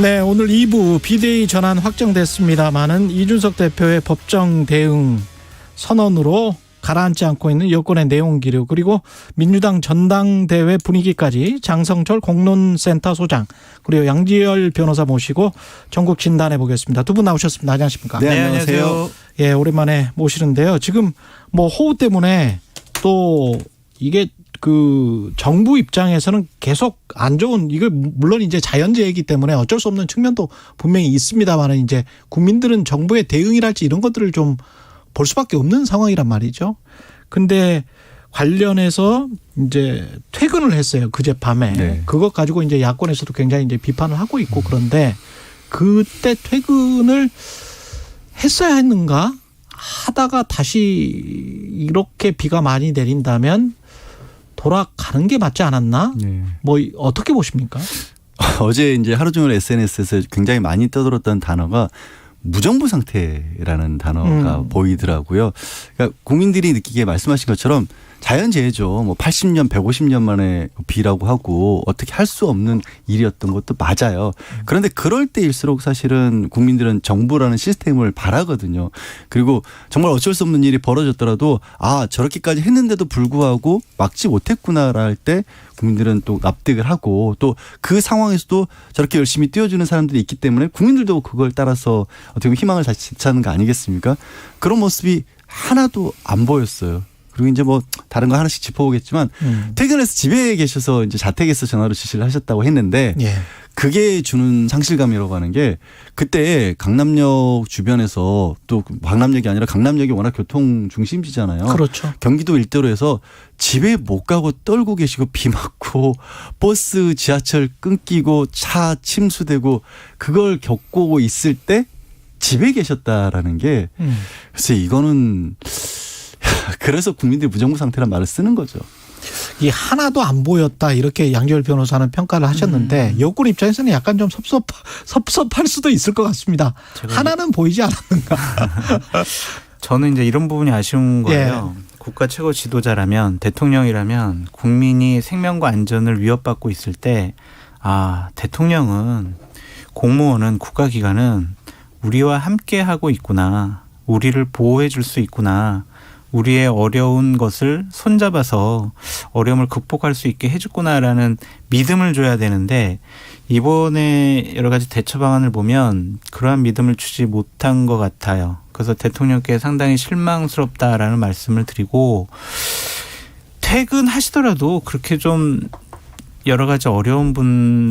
네, 오늘 2부 비대위 전환 확정됐습니다마는 이준석 대표의 법정 대응 선언으로 가라앉지 않고 있는 여권의 내용 기류, 그리고 민주당 전당대회 분위기까지 장성철 공론센터 소장, 그리고 양지열 변호사 모시고 전국 진단해 보겠습니다. 두 분 나오셨습니다. 안녕하십니까? 네, 안녕하세요. 예, 오랜만에 모시는데요. 지금 뭐 호우 때문에 또 이게 그 정부 입장에서는 계속 안 좋은, 이거 물론 이제 자연재해이기 때문에 어쩔 수 없는 측면도 분명히 있습니다만, 이제 국민들은 정부의 대응이랄지 이런 것들을 좀 볼 수밖에 없는 상황이란 말이죠. 근데 관련해서 이제 퇴근을 했어요. 그제밤에. 네. 그것 가지고 이제 야권에서도 굉장히 이제 비판을 하고 있고, 그런데 그때 퇴근을 했어야 했는가 하다가 다시 이렇게 비가 많이 내린다면 돌아가는 게 맞지 않았나? 네. 뭐 어떻게 보십니까? 어제 이제 하루 종일 SNS에서 굉장히 많이 떠들었던 단어가 무정부 상태라는 단어가 보이더라고요. 그러니까 국민들이 느끼기에 말씀하신 것처럼 자연재해죠. 뭐 80년, 150년 만에 비라고 하고 어떻게 할 수 없는 일이었던 것도 맞아요. 그런데 그럴 때일수록 사실은 국민들은 정부라는 시스템을 바라거든요. 그리고 정말 어쩔 수 없는 일이 벌어졌더라도 아, 저렇게까지 했는데도 불구하고 막지 못했구나라 할 때 국민들은 또 납득을 하고, 또 그 상황에서도 저렇게 열심히 뛰어주는 사람들이 있기 때문에 국민들도 그걸 따라서 어떻게 보면 희망을 다시 되찾는 거 아니겠습니까? 그런 모습이 하나도 안 보였어요. 그리고 이제 뭐 다른 거 하나씩 짚어보겠지만 퇴근해서 집에 계셔서 이제 자택에서 전화로 지시를 하셨다고 했는데 예. 그게 주는 상실감이라고 하는 게, 그때 강남역 주변에서, 또 강남역이 아니라 강남역이 워낙 교통 중심지잖아요. 그렇죠. 경기도 일대로에서 집에 못 가고 떨고 계시고 비 맞고 버스 지하철 끊기고 차 침수되고 그걸 겪고 있을 때 집에 계셨다라는 게 글쎄 이거는 그래서 국민들이 무정부 상태란 말을 쓰는 거죠. 이 하나도 안 보였다, 이렇게 양지열 변호사는 평가를 하셨는데 여권 입장에서는 약간 좀 섭섭할 수도 있을 것 같습니다. 하나는 보이지 않았는가. 저는 이제 이런 부분이 아쉬운 거예요. 예. 국가 최고 지도자라면, 대통령이라면 국민이 생명과 안전을 위협받고 있을 때, 아, 대통령은, 공무원은, 국가기관은 우리와 함께 하고 있구나, 우리를 보호해 줄 수 있구나, 우리의 어려운 것을 손잡아서 어려움을 극복할 수 있게 해줬구나라는 믿음을 줘야 되는데, 이번에 여러 가지 대처 방안을 보면 그러한 믿음을 주지 못한 것 같아요. 그래서 대통령께 상당히 실망스럽다라는 말씀을 드리고, 퇴근하시더라도 그렇게 좀 여러 가지 어려운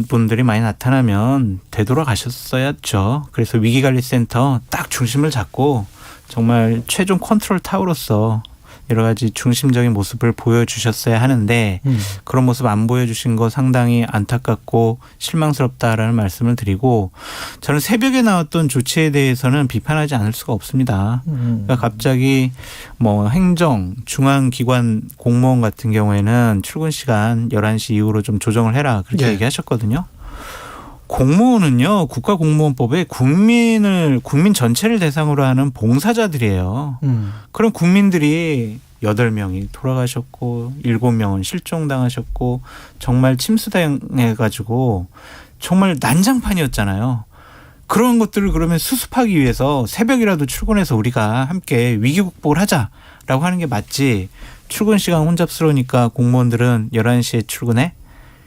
분들이 많이 나타나면 되돌아가셨어야죠. 그래서 위기관리센터 딱 중심을 잡고 정말 최종 컨트롤 타워로서 여러 가지 중심적인 모습을 보여주셨어야 하는데 그런 모습 안 보여주신 거 상당히 안타깝고 실망스럽다라는 말씀을 드리고, 저는 새벽에 나왔던 조치에 대해서는 비판하지 않을 수가 없습니다. 그러니까 갑자기 뭐 행정, 중앙기관 공무원 같은 경우에는 출근 시간 11시 이후로 좀 조정을 해라, 그렇게 네. 얘기하셨거든요. 공무원은요, 국가공무원법에 국민 전체를 대상으로 하는 봉사자들이에요. 그럼 국민들이 8명이 돌아가셨고 7명은 실종당하셨고 정말 침수당해가지고 정말 난장판이었잖아요. 그런 것들을 그러면 수습하기 위해서 새벽이라도 출근해서 우리가 함께 위기 극복을 하자라고 하는 게 맞지, 출근 시간 혼잡스러우니까 공무원들은 11시에 출근해?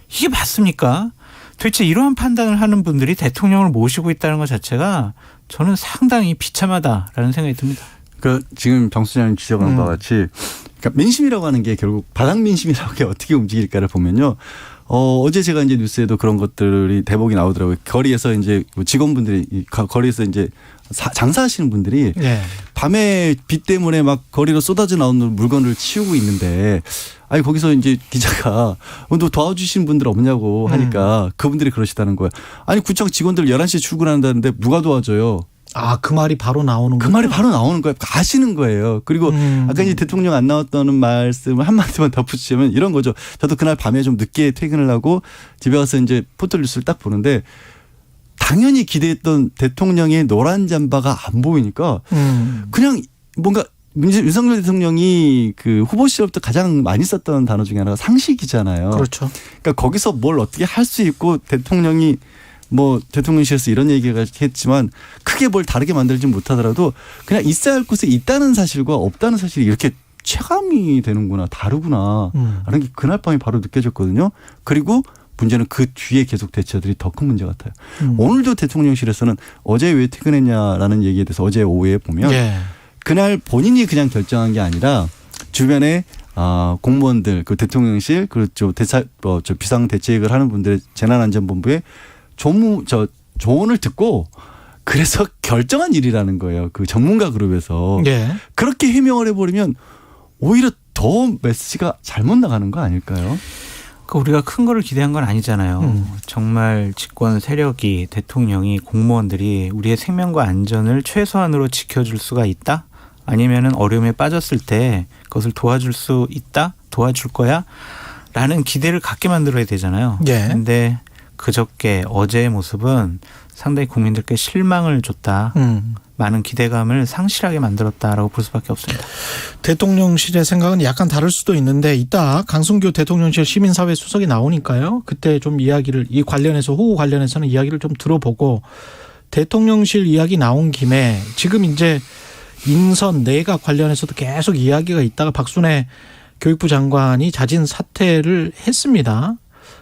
이게 맞습니까? 도대체 이러한 판단을 하는 분들이 대통령을 모시고 있다는 것 자체가 저는 상당히 비참하다라는 생각이 듭니다. 그 지금 정 수장님 지적한 바와 같이, 그러니까 민심이라고 하는 게 결국 바닥 민심이라고 게 어떻게 움직일까를 보면요. 어제 제가 이제 뉴스에도 그런 것들이 대목이 나오더라고요. 거리에서 이제 직원분들이 거리에서 이제 장사하시는 분들이 네. 밤에 비 때문에 막 거리로 쏟아져 나오는 물건을 치우고 있는데, 아니 거기서 이제 기자가 너 도와주신 분들 없냐고 하니까 그분들이 그러시다는 거예요. 아니 구청 직원들 11시에 출근한다는데 누가 도와줘요? 아, 그 말이 바로 나오는 그 거예요? 말이 바로 나오는 거예요. 아시는 거예요. 그리고 아까 이제 대통령 안 나왔다는 말씀을 한마디만 덧붙이면 이런 거죠. 저도 그날 밤에 좀 늦게 퇴근을 하고 집에 가서 이제 포털뉴스를 딱 보는데, 당연히 기대했던 대통령의 노란 잠바가 안 보이니까 그냥 뭔가 윤석열 대통령이 그 후보 시절부터 가장 많이 썼던 단어 중에 하나가 상식이잖아요. 그렇죠. 그러니까 거기서 뭘 어떻게 할 수 있고 대통령이 뭐 대통령실에서 이런 얘기가 했지만 크게 뭘 다르게 만들지 못하더라도 그냥 있어야 할 곳에 있다는 사실과 없다는 사실이 이렇게 체감이 되는구나, 다르구나 라는 게 그날 밤에 바로 느껴졌거든요. 그리고 문제는 그 뒤에 계속 대처들이 더 큰 문제 같아요. 오늘도 대통령실에서는 어제 왜 퇴근했냐라는 얘기에 대해서 어제 오후에 보면 예. 그날 본인이 그냥 결정한 게 아니라 주변에 공무원들, 그 대통령실, 그렇죠, 저 비상대책을 하는 분들의 재난안전본부에 조언을 듣고 그래서 결정한 일이라는 거예요. 그 전문가 그룹에서. 예. 그렇게 해명을 해버리면 오히려 더 메시지가 잘못 나가는 거 아닐까요? 우리가 큰 거를 기대한 건 아니잖아요. 정말 집권 세력이, 대통령이, 공무원들이 우리의 생명과 안전을 최소한으로 지켜줄 수가 있다? 아니면은 어려움에 빠졌을 때 그것을 도와줄 수 있다? 도와줄 거야? 라는 기대를 갖게 만들어야 되잖아요. 그런데 그저께 어제의 모습은 상당히 국민들께 실망을 줬다. 많은 기대감을 상실하게 만들었다라고 볼 수밖에 없습니다. 대통령실의 생각은 약간 다를 수도 있는데 이따 강승규 대통령실 시민사회 수석이 나오니까요. 그때 좀 이야기를 이 관련해서 호우 관련해서는 이야기를 좀 들어보고 대통령실 이야기 나온 김에 지금 이제 인선 내각 관련해서도 계속 이야기가 있다가 박순애 교육부 장관이 자진 사퇴를 했습니다.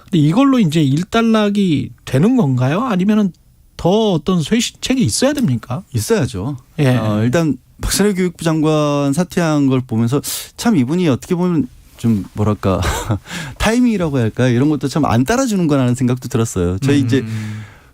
근데 이걸로 이제 일단락이 되는 건가요? 아니면은 더 어떤 쇄신책이 있어야 됩니까? 있어야죠. 예. 일단 박순애 교육부 장관 사퇴한 걸 보면서 참 이분이 어떻게 보면 좀 뭐랄까 타이밍이라고 할까요? 이런 것도 참 안 따라주는 거라는 생각도 들었어요. 저희 이제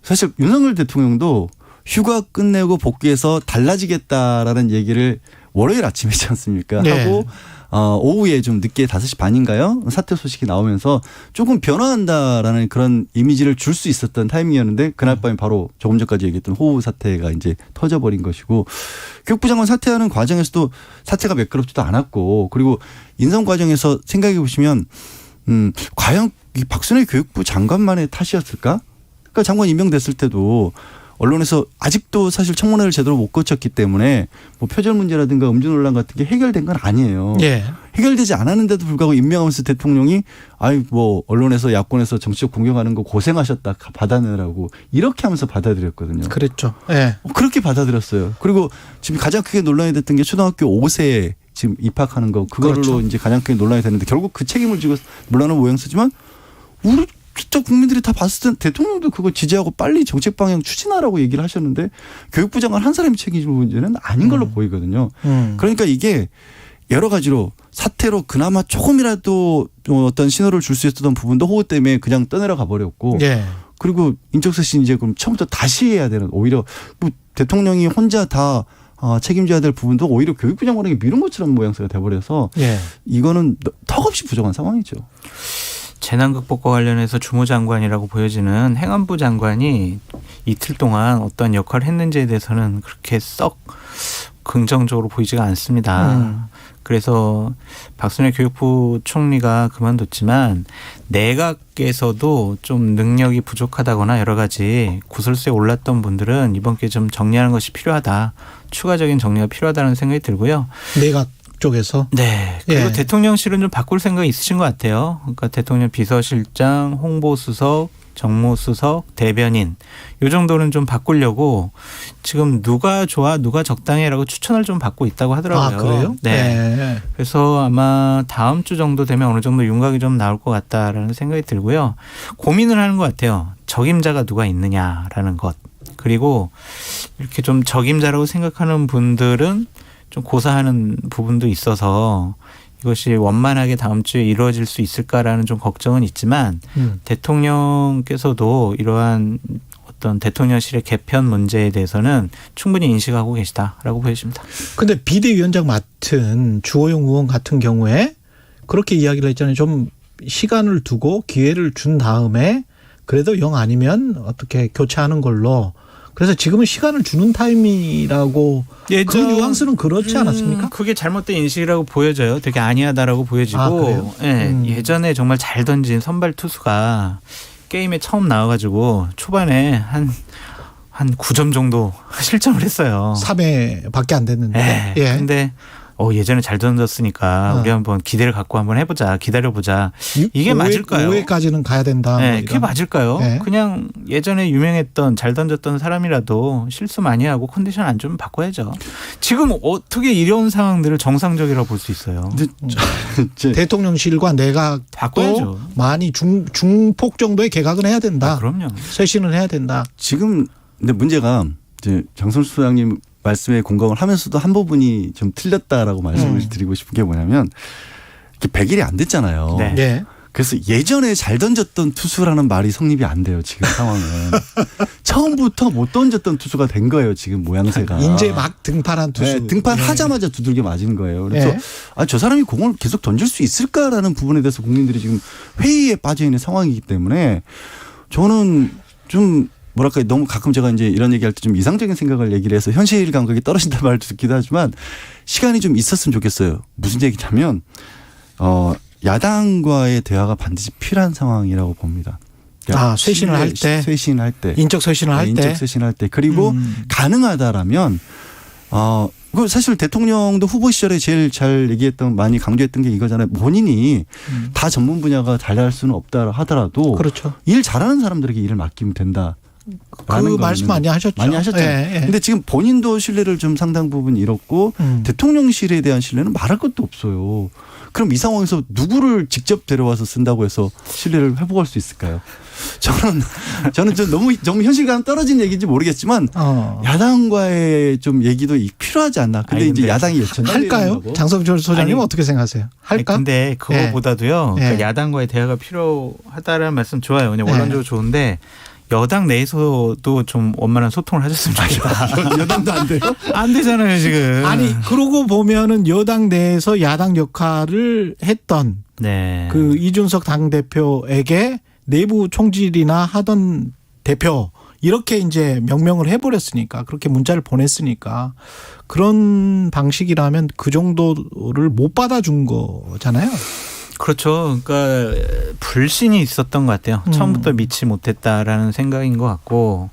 사실 윤석열 대통령도 휴가 끝내고 복귀해서 달라지겠다라는 얘기를 월요일 아침에 했지 않습니까? 네. 하고 오후에 좀 늦게 5시 반인가요? 사퇴 소식이 나오면서 조금 변화한다라는 그런 이미지를 줄 수 있었던 타이밍이었는데 그날 밤에 바로 조금 전까지 얘기했던 호우 사태가 이제 터져버린 것이고 교육부 장관 사퇴하는 과정에서도 사태가 매끄럽지도 않았고 그리고 인선 과정에서 생각해 보시면 과연 이 박순애 교육부 장관만의 탓이었을까? 그러니까 장관 임명됐을 때도 언론에서 아직도 사실 청문회를 제대로 못 거쳤기 때문에 뭐 표절 문제라든가 음주 논란 같은 게 해결된 건 아니에요. 예. 해결되지 않았는데도 불구하고 임명하면서 대통령이 뭐 언론에서 야권에서 정치적 공격하는 거 고생하셨다 받아내라고 이렇게 하면서 받아들였거든요. 그랬죠. 예. 그렇게 받아들였어요. 그리고 지금 가장 크게 논란이 됐던 게 초등학교 5세에 지금 입학하는 거 그걸로 그렇죠. 이제 가장 크게 논란이 됐는데 결국 그 책임을 지고 물러난 모양새지만 우리 진짜 국민들이 다 봤을 때 대통령도 그거 지지하고 빨리 정책 방향 추진하라고 얘기를 하셨는데 교육부 장관 한 사람이 책임질 문제는 아닌 걸로 보이거든요. 그러니까 이게 여러 가지로 사태로 그나마 조금이라도 어떤 신호를 줄 수 있었던 부분도 호우 때문에 그냥 떠내려가 버렸고 예. 그리고 인적쇄신 이제 그럼 처음부터 다시 해야 되는 오히려 뭐 대통령이 혼자 다 책임져야 될 부분도 오히려 교육부 장관에게 미룬 것처럼 모양새가 돼버려서 예. 이거는 턱없이 부족한 상황이죠. 재난극복과 관련해서 주무장관이라고 보여지는 행안부 장관이 이틀 동안 어떤 역할을 했는지에 대해서는 그렇게 썩 긍정적으로 보이지가 않습니다. 그래서 박순애 교육부 총리가 그만뒀지만 내각에서도 좀 능력이 부족하다거나 여러 가지 구설수에 올랐던 분들은 이번 기회에 좀 정리하는 것이 필요하다. 추가적인 정리가 필요하다는 생각이 들고요. 내각 쪽에서. 네. 그리고 예. 대통령실은 좀 바꿀 생각이 있으신 것 같아요. 그러니까 대통령 비서실장, 홍보수석, 정무수석, 대변인 이 정도는 좀 바꾸려고 지금 누가 좋아 누가 적당해라고 추천을 좀 받고 있다고 하더라고요. 아, 그래요? 네. 예. 그래서 아마 다음 주 정도 되면 어느 정도 윤곽이 좀 나올 것 같다라는 생각이 들고요. 고민을 하는 것 같아요. 적임자가 누가 있느냐라는 것. 그리고 이렇게 좀 적임자라고 생각하는 분들은 좀 고사하는 부분도 있어서 이것이 원만하게 다음 주에 이루어질 수 있을까라는 좀 걱정은 있지만 대통령께서도 이러한 어떤 대통령실의 개편 문제에 대해서는 충분히 인식하고 계시다라고 보여집니다. 근데 비대위원장 맡은 주호영 의원 같은 경우에 그렇게 이야기를 했잖아요. 좀 시간을 두고 기회를 준 다음에 그래도 영 아니면 어떻게 교체하는 걸로. 그래서 지금은 시간을 주는 타임이라고 그 뉘앙스는 그렇지 않았습니까? 그게 잘못된 인식이라고 보여져요. 되게 아니하다라고 보여지고 아, 그래요? 네, 예전에 정말 잘 던진 선발 투수가 게임에 처음 나와가지고 초반에 한 9점 정도 실점을 했어요. 3회밖에 안 됐는데. 네. 예. 근데 예전에 잘 던졌으니까 우리 한번 기대를 갖고 한번 해보자, 기다려보자. 이게 맞을까요? 5회까지는 가야 된다. 네, 뭐 그게 맞을까요? 네. 그냥 예전에 유명했던 잘 던졌던 사람이라도 실수 많이 하고 컨디션 안 좋으면 바꿔야죠. 지금 어떻게 이런 상황들을 정상적이라고 볼 수 있어요? 근데 대통령실과 내각도 바꿔야죠. 많이 중폭 정도의 개각은 해야 된다. 그럼요. 쇄신을 해야 된다. 지금 근데 문제가 이제 장선수 소장님 말씀에 공감을 하면서도 한 부분이 좀 틀렸다라고 말씀을 드리고 싶은 게 뭐냐면 이게 100일이 안 됐잖아요. 네. 네. 그래서 예전에 잘 던졌던 투수라는 말이 성립이 안 돼요. 지금 상황은. 처음부터 못 던졌던 투수가 된 거예요. 지금 모양새가. 이제 막 등판한 투수. 네, 등판하자마자 두들겨 맞은 거예요. 그래서 네. 저 사람이 공을 계속 던질 수 있을까라는 부분에 대해서 국민들이 지금 회의에 빠져 있는 상황이기 때문에 저는 좀 뭐랄까 너무 가끔 제가 이제 이런 얘기할 때 좀 이상적인 생각을 얘기를 해서 현실 감각이 떨어진다는 말도 듣기도 하지만 시간이 좀 있었으면 좋겠어요. 무슨 얘기냐면 야당과의 대화가 반드시 필요한 상황이라고 봅니다. 쇄신을 할 때. 쇄신할 때. 인적 쇄신을 할 때. 인적 쇄신할 때. 그리고 가능하다라면 그 사실 대통령도 후보 시절에 제일 잘 얘기했던 많이 강조했던 게 이거잖아요. 본인이 다 전문 분야가 잘할 수는 없다 하더라도 그렇죠. 일 잘하는 사람들에게 일을 맡기면 된다. 그 말씀 많이 하셨죠. 많이 하셨잖아요. 예. 근데 지금 본인도 신뢰를 좀 상당 부분 잃었고 대통령실에 대한 신뢰는 말할 것도 없어요. 그럼 이 상황에서 누구를 직접 데려와서 쓴다고 해서 신뢰를 회복할 수 있을까요? 저는 좀 너무 현실감 떨어진 얘기인지 모르겠지만 야당과의 좀 얘기도 필요하지 않나. 근데 이제 야당이 할까요? 장성철 소장님 어떻게 생각하세요? 할까? 근데 그거보다도요. 네. 그러니까 야당과의 대화가 필요하다는 말씀 좋아요. 그냥 원론적으로 좋은데 여당 내에서도 좀 원만한 소통을 하셨으면 좋겠다. 여당도 안 돼요? 안 되잖아요 지금. 아니 그러고 보면은 여당 내에서 야당 역할을 했던 네. 그 이준석 당대표에게 내부 총질이나 하던 대표 이렇게 이제 명명을 해버렸으니까 그렇게 문자를 보냈으니까 그런 방식이라면 그 정도를 못 받아준 거잖아요. 그렇죠. 그러니까 불신이 있었던 것 같아요. 처음부터 믿지 못했다라는 생각인 것 같고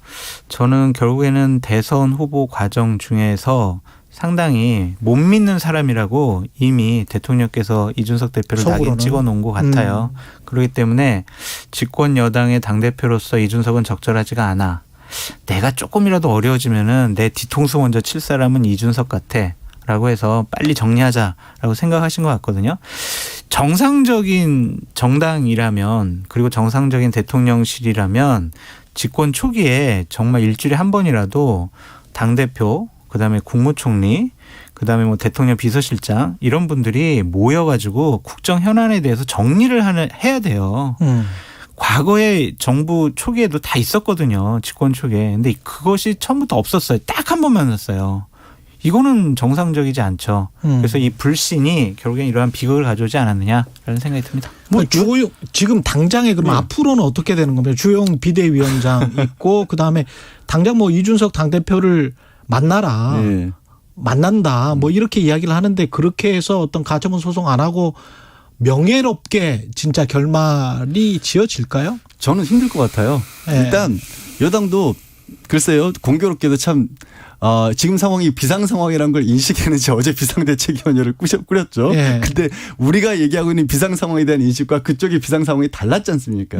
저는 결국에는 대선 후보 과정 중에서 상당히 못 믿는 사람이라고 이미 대통령께서 이준석 대표를 낙인 찍어놓은 것 같아요. 그렇기 때문에 집권 여당의 당대표로서 이준석은 적절하지가 않아. 내가 조금이라도 어려워지면은 내 뒤통수 먼저 칠 사람은 이준석 같아. 라고 해서 빨리 정리하자라고 생각하신 것 같거든요. 정상적인 정당이라면 그리고 정상적인 대통령실이라면 집권 초기에 정말 일주일에 한 번이라도 당대표 그다음에 국무총리 그다음에 뭐 대통령 비서실장 이런 분들이 모여가지고 국정 현안에 대해서 정리를 해야 돼요. 과거에 정부 초기에도 다 있었거든요. 집권 초기에. 근데 그것이 처음부터 없었어요. 딱 한 번만 있었어요. 이거는 정상적이지 않죠. 그래서 이 불신이 결국엔 이러한 비극을 가져오지 않았느냐라는 생각이 듭니다. 뭐 주호영 지금 당장에 그럼 앞으로는 어떻게 되는 겁니까? 주호영 비대위원장 있고 그다음에 당장 뭐 이준석 당대표를 만나라. 네. 만난다. 뭐 이렇게 이야기를 하는데 그렇게 해서 어떤 가처분 소송 안 하고 명예롭게 진짜 결말이 지어질까요? 저는 힘들 것 같아요. 네. 일단 여당도 글쎄요. 공교롭게도 참 지금 상황이 비상 상황이라는 걸 인식했는지 어제 비상대책위원회를 꾸렸죠. 예. 근데 우리가 얘기하고 있는 비상 상황에 대한 인식과 그쪽의 비상 상황이 달랐지 않습니까?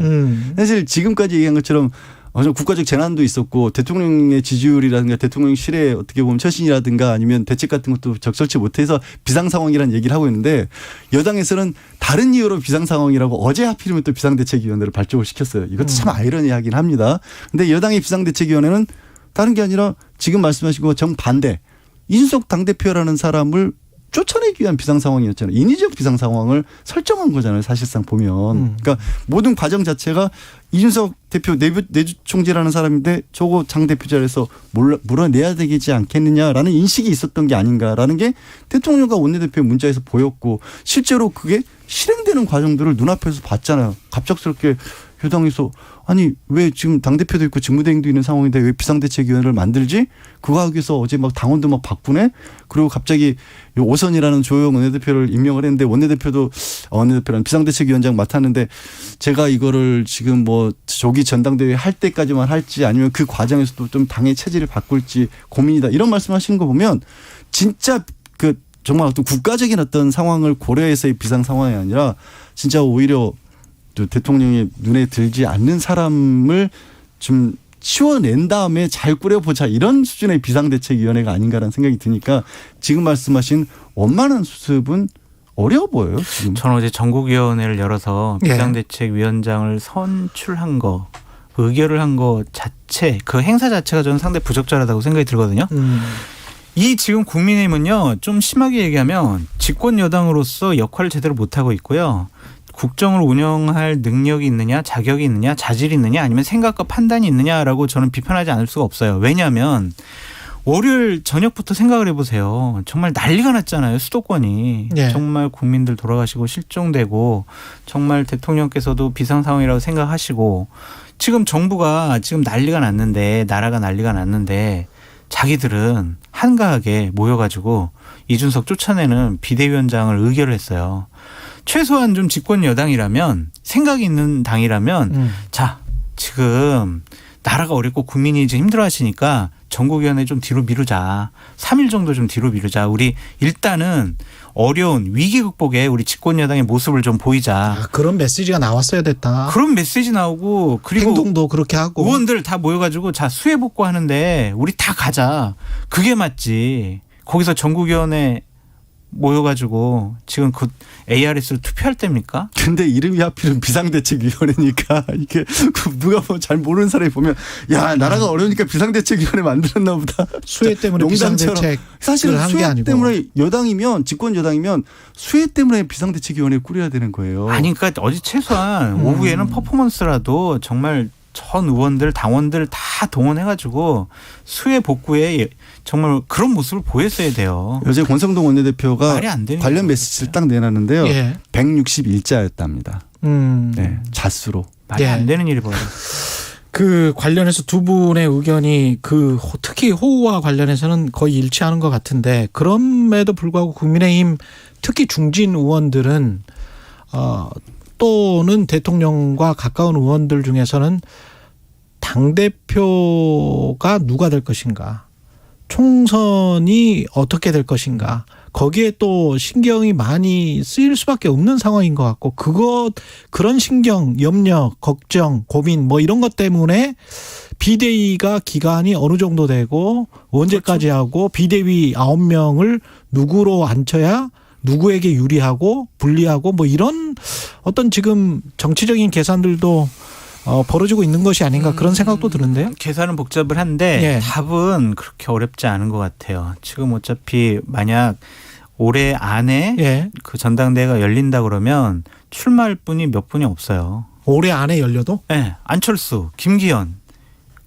사실 지금까지 얘기한 것처럼 국가적 재난도 있었고 대통령의 지지율이라든가 대통령실의 어떻게 보면 처신이라든가 아니면 대책 같은 것도 적절치 못해서 비상 상황이라는 얘기를 하고 있는데 여당에서는 다른 이유로 비상 상황이라고 어제 하필이면 또 비상대책위원회를 발족을 시켰어요. 이것도 참 아이러니하긴 합니다. 근데 여당의 비상대책위원회는 다른 게 아니라 지금 말씀하신 거 정반대. 이준석 당대표라는 사람을 쫓아내기 위한 비상 상황이었잖아요. 인위적 비상 상황을 설정한 거잖아요. 사실상 보면. 그러니까 모든 과정 자체가 이준석 대표 내주총재라는 사람인데 저거 장 대표 자리에서 물어내야 되지 않겠느냐라는 인식이 있었던 게 아닌가라는 게 대통령과 원내대표의 문자에서 보였고 실제로 그게 실행되는 과정들을 눈앞에서 봤잖아요. 갑작스럽게 여당에서 아니 왜 지금 당대표도 있고 직무대행도 있는 상황인데 왜 비상대책위원회를 만들지? 그거 하기 위해서 어제 막 당원도 막 바꾸네? 그리고 갑자기 오선이라는 조영 원내대표를 임명을 했는데 원내대표라는 비상대책위원장 맡았는데 제가 이거를 지금 뭐 조기 전당대회 할 때까지만 할지 아니면 그 과정에서도 좀 당의 체질을 바꿀지 고민이다. 이런 말씀하시는 거 보면 진짜 그 정말 어떤 국가적인 어떤 상황을 고려해서의 비상 상황이 아니라 진짜 오히려 또 대통령의 눈에 들지 않는 사람을 좀 치워낸 다음에 잘 꾸려보자 이런 수준의 비상대책위원회가 아닌가라는 생각이 드니까 지금 말씀하신 원만한 수습은 어려워 보여요. 지금. 저는 어제 전국위원회를 열어서 예. 비상대책위원장을 선출한 거, 의결을 한 거 자체, 그 행사 자체가 저는 상당히 부적절하다고 생각이 들거든요. 이 지금 국민의힘은요, 좀 심하게 얘기하면 집권 여당으로서 역할을 제대로 못하고 있고요. 국정을 운영할 능력이 있느냐, 자격이 있느냐, 자질이 있느냐, 아니면 생각과 판단이 있느냐라고 저는 비판하지 않을 수가 없어요. 왜냐하면 월요일 저녁부터 생각을 해보세요. 정말 난리가 났잖아요. 수도권이. 예. 정말 국민들 돌아가시고 실종되고 정말 대통령께서도 비상 상황이라고 생각하시고 지금 정부가 지금 난리가 났는데 나라가 난리가 났는데 자기들은 한가하게 모여가지고 이준석 쫓아내는 비대위원장을 의결을 했어요. 최소한 좀 집권 여당이라면 생각이 있는 당이라면 자 지금 나라가 어렵고 국민이 이제 힘들어하시니까 전국위원회 좀 뒤로 미루자. 3일 정도 좀 뒤로 미루자. 우리 일단은 어려운 위기 극복에 우리 집권 여당의 모습을 좀 보이자. 아, 그런 메시지가 나왔어야 됐다. 그런 메시지 나오고 그리고 행동도 그렇게 하고. 의원들 다 모여가지고 자 수해 복구하는데 우리 다 가자. 그게 맞지. 거기서 전국위원회 모여가지고 지금 그 ARS를 투표할 때입니까? 근데 이름이 하필은 비상대책위원회니까 이게 누가 뭐 잘 모르는 사람이 보면 야 나라가 어려우니까 비상대책위원회 만들었나 보다. 수해 때문에 농담처럼. 비상대책 사실은 한 게 수해 아니고. 때문에 여당이면 집권 여당이면 수해 때문에 비상대책위원회 꾸려야 되는 거예요. 아니 그러니까 어제 최소한 오후에는 퍼포먼스라도 정말 전 의원들 당원들 다 동원해가지고 수해 복구에 정말 그런 모습을 보였어야 돼요. 어제 권성동 원내대표가 말이 안 되는 관련 거죠, 메시지를 딱 내놨는데요. 예. 161자였답니다. 네, 자수로. 말이 예. 안 되는 일이 벌어요. 그 관련해서 두 분의 의견이 그 특히 호우와 관련해서는 거의 일치하는 것 같은데 그럼에도 불구하고 국민의힘 특히 중진 의원들은 또는 대통령과 가까운 의원들 중에서는 당대표가 누가 될 것인가, 총선이 어떻게 될 것인가, 거기에 또 신경이 많이 쓰일 수밖에 없는 상황인 것 같고 그런 신경, 염려, 걱정, 고민 뭐 이런 것 때문에 비대위가 기간이 어느 정도 되고 언제까지 하고 비대위 9명을 누구로 앉혀야 누구에게 유리하고 불리하고 뭐 이런 어떤 지금 정치적인 계산들도 벌어지고 있는 것이 아닌가 그런 생각도 드는데요. 계산은 복잡을 한데 예. 답은 그렇게 어렵지 않은 것 같아요. 지금 어차피 만약 올해 안에 예. 그 전당대회가 열린다 그러면 출마할 분이 몇 분이 없어요. 올해 안에 열려도? 네, 안철수, 김기현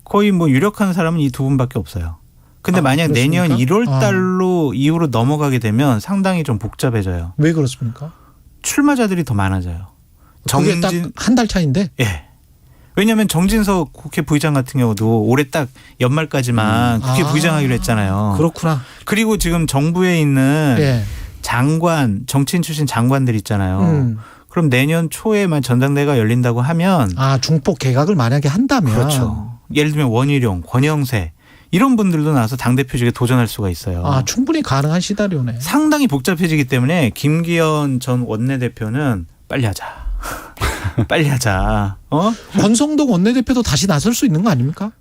거의 뭐 유력한 사람은 이 두 분밖에 없어요. 근데 만약 그렇습니까? 내년 1월 달로 이후로 넘어가게 되면 상당히 좀 복잡해져요. 왜 그렇습니까? 출마자들이 더 많아져요. 그게 딱 한 달 차인데? 예. 왜냐하면 정진석 국회 부의장 같은 경우도 올해 딱 연말까지만 국회 부의장하기로 했잖아요. 그렇구나. 그리고 지금 정부에 있는 예. 장관, 정치인 출신 장관들 있잖아요. 그럼 내년 초에만 전당대회가 열린다고 하면 중폭 개각을 만약에 한다면 그렇죠. 예를 들면 원희룡, 권영세 이런 분들도 나와서 당대표직에 도전할 수가 있어요. 충분히 가능한 시나리오네. 상당히 복잡해지기 때문에 김기현 전 원내대표는 빨리 하자. 빨리 하자. 권성동 원내대표도 다시 나설 수 있는 거 아닙니까?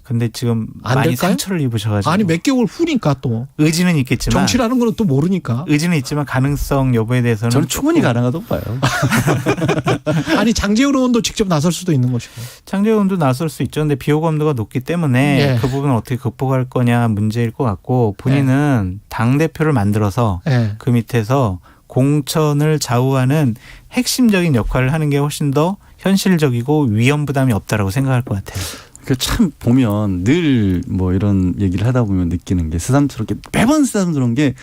근데 지금 안 많이 될까요? 상처를 입으셔가지고. 아니 몇 개월 후니까 또. 의지는 있겠지만. 정치라는 거는 또 모르니까. 의지는 있지만 가능성 여부에 대해서는. 저는 충분히 가능하다고 봐요. 아니 장제원 의원도 직접 나설 수도 있는 것이고. 장제원 의원도 나설 수 있죠. 근데 비호감도가 높기 때문에 예. 그 부분을 어떻게 극복할 거냐 문제일 것 같고 본인은 당대표를 만들어서 예. 그 밑에서 공천을 좌우하는 핵심적인 역할을 하는 게 훨씬 더 현실적이고 위험 부담이 없다라고 생각할 것 같아요. 참 보면 늘 뭐 이런 얘기를 하다 보면 느끼는 게 새삼스럽게 매번 새삼스러운 게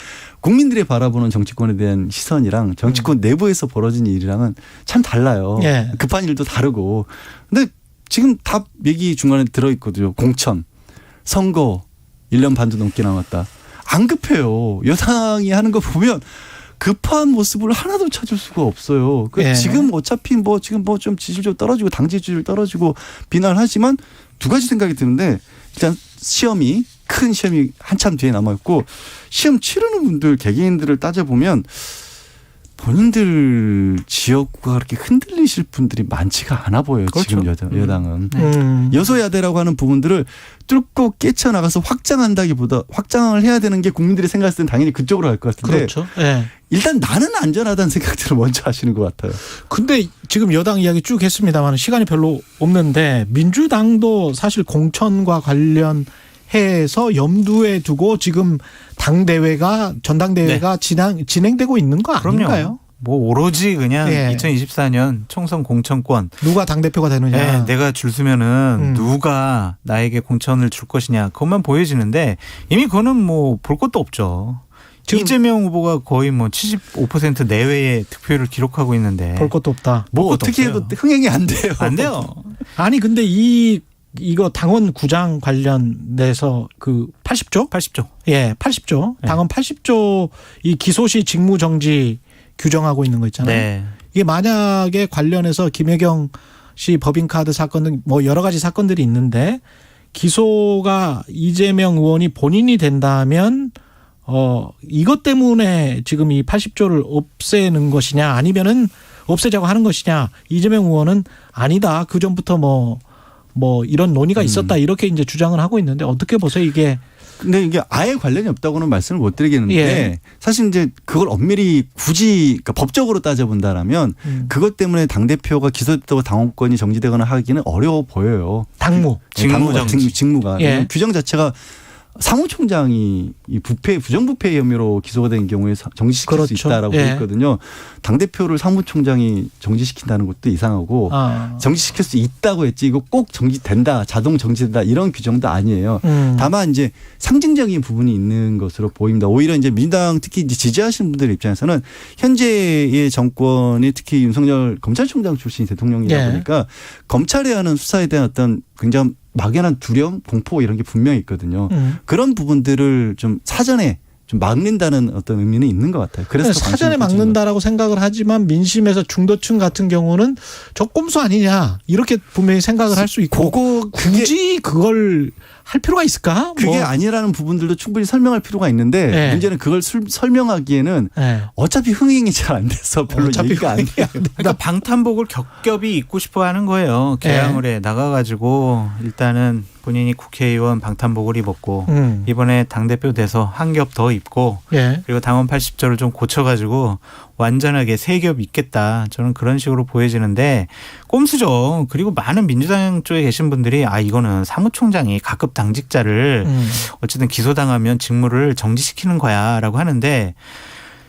국민들이 바라보는 정치권에 대한 시선이랑 정치권 내부에서 벌어진 일이랑은 참 달라요. 예. 급한 일도 다르고. 근데 지금 답 얘기 중간에 들어있거든요. 공천, 선거 1년 반도 넘게 남았다. 안 급해요. 여당이 하는 거 보면 급한 모습을 하나도 찾을 수가 없어요. 예. 지금 어차피 지금 좀 지지율 떨어지고 당 지지율 떨어지고 비난하지만 두 가지 생각이 드는데 일단 시험이 큰 시험이 한참 뒤에 남아있고 시험 치르는 분들 개개인들을 따져보면 본인들 지역구가 그렇게 흔들리실 분들이 많지가 않아 보여요. 그렇죠. 지금 여당은. 여소야대라고 하는 부분들을 뚫고 깨쳐나가서 확장한다기보다 확장을 해야 되는 게 국민들이 생각했을 땐 당연히 그쪽으로 갈 것 같은데 그렇죠. 예. 일단 나는 안전하다는 생각들을 먼저 하시는 것 같아요. 근데 지금 여당 이야기 쭉 했습니다만 시간이 별로 없는데 민주당도 사실 공천과 관련해서 염두에 두고 지금 당대회가 전당대회가 진행되고 있는 거 아닌가요? 그럼요. 뭐 오로지 그냥 예. 2024년 총선 공천권 누가 당대표가 되느냐. 네, 내가 줄 서면은 누가 나에게 공천을 줄 것이냐 그것만 보여지는데 이미 그거는 뭐 볼 것도 없죠. 지금 이재명 후보가 거의 뭐 75% 내외의 득표율을 기록하고 있는데 볼 것도 없다. 뭐 것도 어떻게 해도 없어요. 흥행이 안 돼요. 안 돼요. 아니 근데 이거 당원 구장 관련돼서 그 80조? 80조. 예, 80조. 네. 당원 80조 이 기소시 직무 정지 규정하고 있는 거 있잖아요. 네. 이게 만약에 관련해서 김혜경 씨 법인카드 사건 등 뭐 여러 가지 사건들이 있는데 기소가 이재명 의원이 본인이 된다면 이것 때문에 지금 이 80조를 없애는 것이냐 아니면은 없애자고 하는 것이냐 이재명 의원은 아니다. 그 전부터 뭐 이런 논의가 있었다 이렇게 이제 주장을 하고 있는데 어떻게 보세요 이게? 근데 이게 아예 관련이 없다고는 말씀을 못 드리겠는데 예. 사실 이제 그걸 엄밀히 굳이 그러니까 법적으로 따져본다라면 그것 때문에 당대표가 기소됐다고 당원권이 정지되거나 하기는 어려워 보여요. 당무. 직무가. 예. 규정 자체가 사무총장이 이 부정부패 혐의로 기소가 된 경우에 정지시킬 그렇죠. 수 있다라고 예. 돼 있거든요. 당대표를 사무총장이 정지시킨다는 것도 이상하고 정지시킬 수 있다고 했지 이거 꼭 정지된다 자동 정지된다 이런 규정도 아니에요. 다만 이제 상징적인 부분이 있는 것으로 보입니다. 오히려 이제 민주당 특히 이제 지지하시는 분들 입장에서는 현재의 정권이 특히 윤석열 검찰총장 출신 대통령이다 예. 보니까 검찰에 하는 수사에 대한 어떤 굉장히 막연한 두려움, 공포 이런 게 분명히 있거든요. 그런 부분들을 좀 사전에 좀 막는다는 어떤 의미는 있는 것 같아요. 그래서 사전에 막는다라고 생각을 하지만 민심에서 중도층 같은 경우는 저 꼼수 아니냐 이렇게 분명히 생각을 할 수 있고 굳이 그걸 할 필요가 있을까? 그게 아니라는 부분들도 충분히 설명할 필요가 있는데 네. 문제는 그걸 설명하기에는 네. 어차피 흥행이 잘 안 돼서 별로 얘기가 안 돼요. 그러니까 방탄복을 겹겹이 입고 싶어 하는 거예요. 개항을에 나가가지고 일단은 본인이 국회의원 방탄복을 입었고 이번에 당대표 돼서 한 겹 더 입고 예. 그리고 당원 80조를 좀 고쳐가지고 완전하게 세 겹 입겠다. 저는 그런 식으로 보여지는데 꼼수죠. 그리고 많은 민주당 쪽에 계신 분들이 이거는 사무총장이 각급 당직자를 어쨌든 기소당하면 직무를 정지시키는 거야 라고 하는데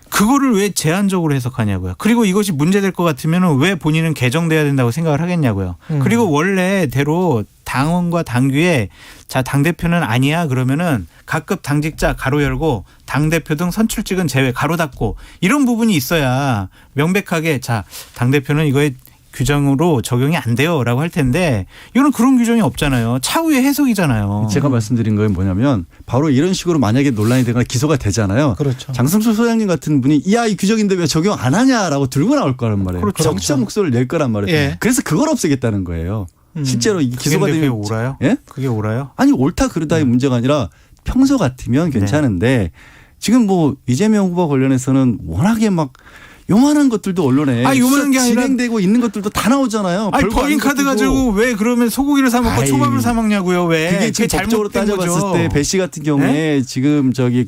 그거를 왜 제한적으로 해석하냐고요. 그리고 이것이 문제될 것 같으면 왜 본인은 개정돼야 된다고 생각을 하겠냐고요. 그리고 원래대로 당원과 당규에 자 당대표는 아니야 그러면은 각급 당직자 가로 열고 당대표 등 선출직은 제외 가로 닫고 이런 부분이 있어야 명백하게 자 당대표는 이거에 규정으로 적용이 안 돼요라고 할 텐데 이거는 그런 규정이 없잖아요. 차후의 해석이잖아요. 제가 말씀드린 건 뭐냐면 바로 이런 식으로 만약에 논란이 되거나 기소가 되잖아요. 그렇죠. 장성수 소장님 같은 분이 이 규정인데 왜 적용 안 하냐라고 들고 나올 거란 말이에요. 그렇죠. 적시한 목소리를 낼 거란 말이에요. 예. 그래서 그걸 없애겠다는 거예요. 실제로 이 기소가 그게 되면 옳아요? 예? 그게 옳아요? 아니 옳다 그르다의 문제가 아니라 평소 같으면 괜찮은데 지금 뭐 이재명 후보 관련해서는 워낙에 막 요만한 것들도 언론에 요만한 게 아니라 진행되고 있는 것들도 다 나오잖아요. 법인 카드 가지고 왜 그러면 소고기를 사 먹고 초밥을 사 먹냐고요? 왜? 그게 지금 법적으로 따져봤을 때 배 씨 같은 경우에 네? 지금 저기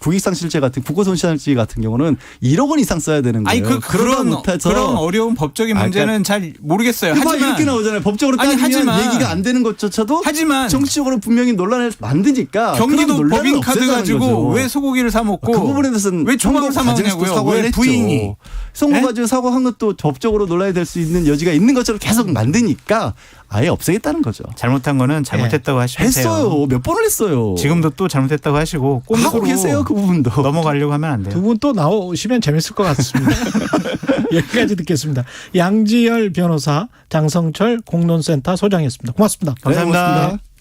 국익상실죄 같은 국고손실죄 같은 경우는 1억 원 이상 써야 되는 거예요. 그런 어려운 법적인 문제는 잘 모르겠어요. 하지만 이렇게 나오잖아요. 법적으로 따지면 얘기가 안 되는 것조차도 정치적으로 분명히 논란을 만드니까 경기도 법인 카드 가지고 왜 소고기를 사 먹고 그 부분에 대해서는 왜 초밥을 사 먹냐고요? 왜 부인이 선거 가지고 사과한 것도 법적으로 논란이 될 수 있는 여지가 있는 것처럼 계속 만드니까 아예 없애겠다는 거죠. 잘못한 거는 잘못했다고 하시면 돼요. 했어요. 몇 번을 했어요. 지금도 또 잘못했다고 하시고 하고 계세요. 그 부분도. 넘어가려고 하면 안 돼요. 두 분 또 나오시면 재밌을 것 같습니다. 여기까지 듣겠습니다. 양지열 변호사, 장성철 공론센터 소장이었습니다. 고맙습니다. 감사합니다. 네, 고맙습니다.